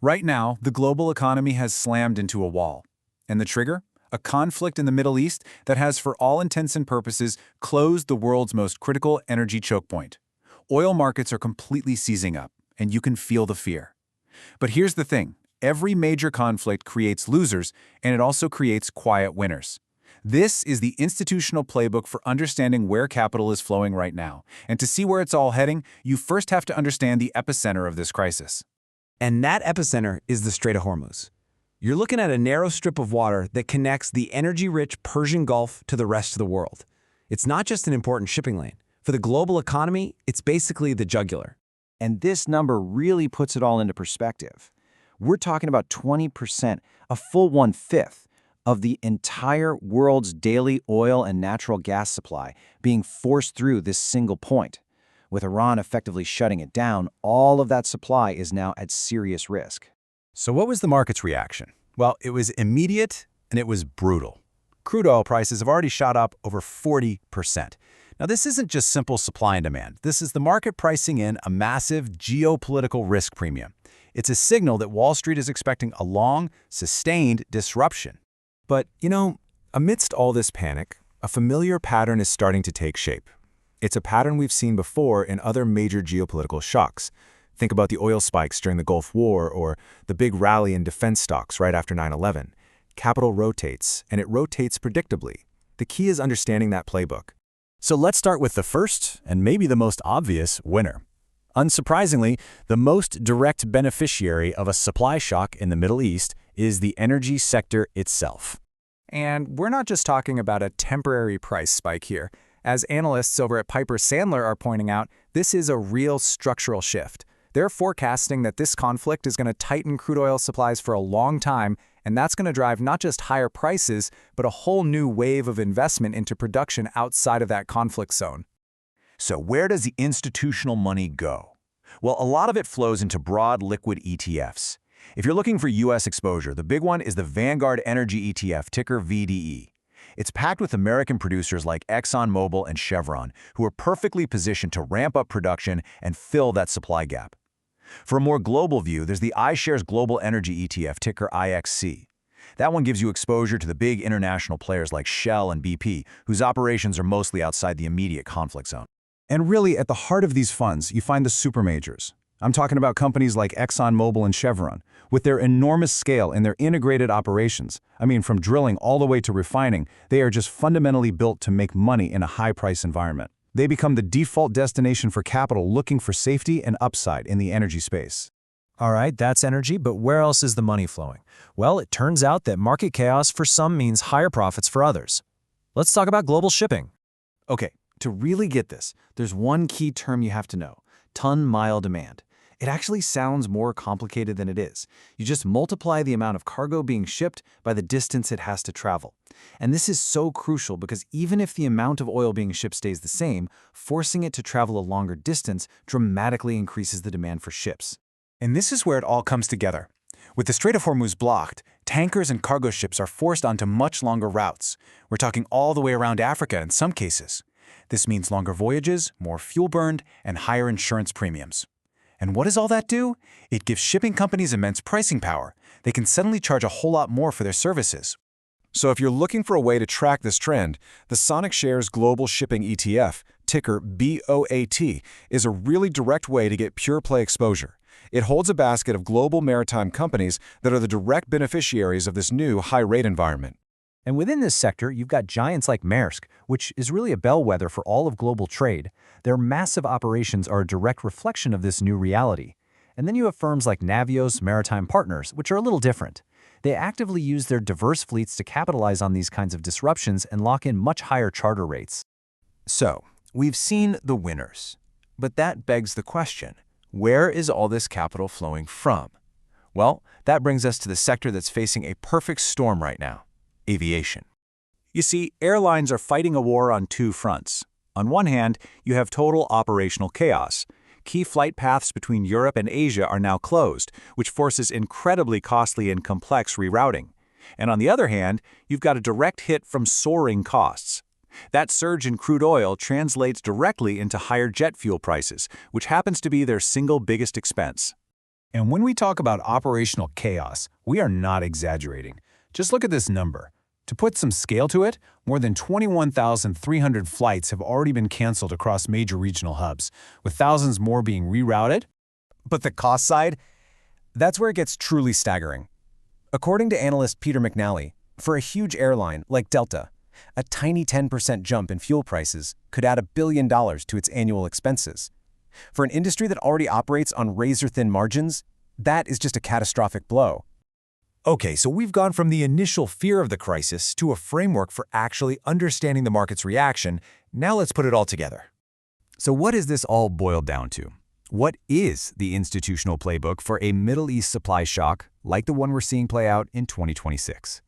Right now, the global economy has slammed into a wall. And the trigger? A conflict in the Middle East that has, for all intents and purposes, closed the world's most critical energy choke point. Oil markets are completely seizing up, and you can feel the fear. But here's the thing. Every major conflict creates losers, and it also creates quiet winners. This is the institutional playbook for understanding where capital is flowing right now. And to see where it's all heading, you first have to understand the epicenter of this crisis. And that epicenter is the Strait of Hormuz. You're looking at a narrow strip of water that connects the energy-rich Persian Gulf to the rest of the world. It's not just an important shipping lane. For the global economy, it's basically the jugular. And this number really puts it all into perspective. We're talking about 20%, a full one-fifth, of the entire world's daily oil and natural gas supply being forced through this single point. With Iran effectively shutting it down, all of that supply is now at serious risk. So what was the market's reaction? Well, it was immediate and it was brutal. Crude oil prices have already shot up over 40%. Now, this isn't just simple supply and demand. This is the market pricing in a massive geopolitical risk premium. It's a signal that Wall Street is expecting a long, sustained disruption. But, amidst all this panic, a familiar pattern is starting to take shape. It's a pattern we've seen before in other major geopolitical shocks. Think about the oil spikes during the Gulf War or the big rally in defense stocks right after 9/11. Capital rotates, and it rotates predictably. The key is understanding that playbook. So let's start with the first, and maybe the most obvious, winner. Unsurprisingly, the most direct beneficiary of a supply shock in the Middle East is the energy sector itself. And we're not just talking about a temporary price spike here. As analysts over at Piper Sandler are pointing out, this is a real structural shift. They're forecasting that this conflict is going to tighten crude oil supplies for a long time, and that's going to drive not just higher prices, but a whole new wave of investment into production outside of that conflict zone. So where does the institutional money go? Well, a lot of it flows into broad liquid ETFs. If you're looking for U.S. exposure, the big one is the Vanguard Energy ETF, ticker VDE. It's packed with American producers like ExxonMobil and Chevron, who are perfectly positioned to ramp up production and fill that supply gap. For a more global view, there's the iShares Global Energy ETF, ticker IXC. That one gives you exposure to the big international players like Shell and BP, whose operations are mostly outside the immediate conflict zone. And really, at the heart of these funds, you find the supermajors. I'm talking about companies like ExxonMobil and Chevron, with their enormous scale and their integrated operations. I mean, from drilling all the way to refining, they are just fundamentally built to make money in a high-price environment. They become the default destination for capital looking for safety and upside in the energy space. All right, that's energy, but where else is the money flowing? Well, it turns out that market chaos for some means higher profits for others. Let's talk about global shipping. Okay, to really get this, there's one key term you have to know: ton-mile demand. It actually sounds more complicated than it is. You just multiply the amount of cargo being shipped by the distance it has to travel. And this is so crucial because even if the amount of oil being shipped stays the same, forcing it to travel a longer distance dramatically increases the demand for ships. And this is where it all comes together. With the Strait of Hormuz blocked, tankers and cargo ships are forced onto much longer routes. We're talking all the way around Africa in some cases. This means longer voyages, more fuel burned, and higher insurance premiums. And what does all that do? It gives shipping companies immense pricing power. They can suddenly charge a whole lot more for their services. So if you're looking for a way to track this trend, the SonicShares Global Shipping ETF, ticker BOAT, is a really direct way to get pure play exposure. It holds a basket of global maritime companies that are the direct beneficiaries of this new high-rate environment. And within this sector, you've got giants like Maersk, which is really a bellwether for all of global trade. Their massive operations are a direct reflection of this new reality. And then you have firms like Navios Maritime Partners, which are a little different. They actively use their diverse fleets to capitalize on these kinds of disruptions and lock in much higher charter rates. So, we've seen the winners. But that begs the question, where is all this capital flowing from? Well, that brings us to the sector that's facing a perfect storm right now: aviation. You see, airlines are fighting a war on two fronts. On one hand, you have total operational chaos. Key flight paths between Europe and Asia are now closed, which forces incredibly costly and complex rerouting. And on the other hand, you've got a direct hit from soaring costs. That surge in crude oil translates directly into higher jet fuel prices, which happens to be their single biggest expense. And when we talk about operational chaos, we are not exaggerating. Just look at this number. To put some scale to it, more than 21,300 flights have already been canceled across major regional hubs, with thousands more being rerouted. But the cost side? That's where it gets truly staggering. According to analyst Peter McNally, for a huge airline like Delta, a tiny 10% jump in fuel prices could add $1 billion to its annual expenses. For an industry that already operates on razor-thin margins, that is just a catastrophic blow. Okay, so we've gone from the initial fear of the crisis to a framework for actually understanding the market's reaction. Now let's put it all together. So what does this all boil down to? What is the institutional playbook for a Middle East supply shock like the one we're seeing play out in 2026?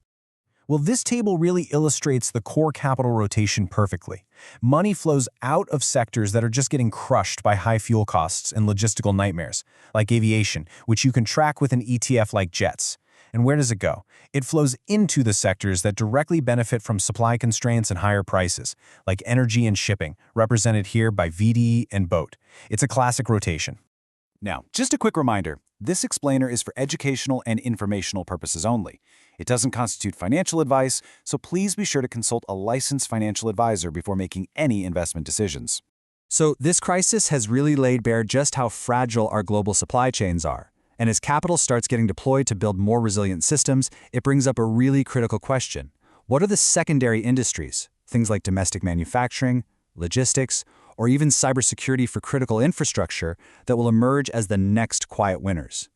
Well, this table really illustrates the core capital rotation perfectly. Money flows out of sectors that are just getting crushed by high fuel costs and logistical nightmares, like aviation, which you can track with an ETF like JETS. And where does it go? It flows into the sectors that directly benefit from supply constraints and higher prices, like energy and shipping, represented here by VDE and BOAT. It's a classic rotation. Now, just a quick reminder, this explainer is for educational and informational purposes only. It doesn't constitute financial advice, so please be sure to consult a licensed financial advisor before making any investment decisions. So this crisis has really laid bare just how fragile our global supply chains are. And as capital starts getting deployed to build more resilient systems, it brings up a really critical question. What are the secondary industries, things like domestic manufacturing, logistics, or even cybersecurity for critical infrastructure, that will emerge as the next quiet winners?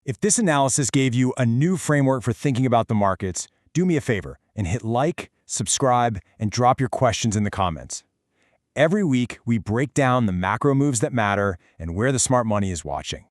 If this analysis gave you a new framework for thinking about the markets, do me a favor and hit like, subscribe, and drop your questions in the comments. Every week, we break down the macro moves that matter and where the smart money is watching.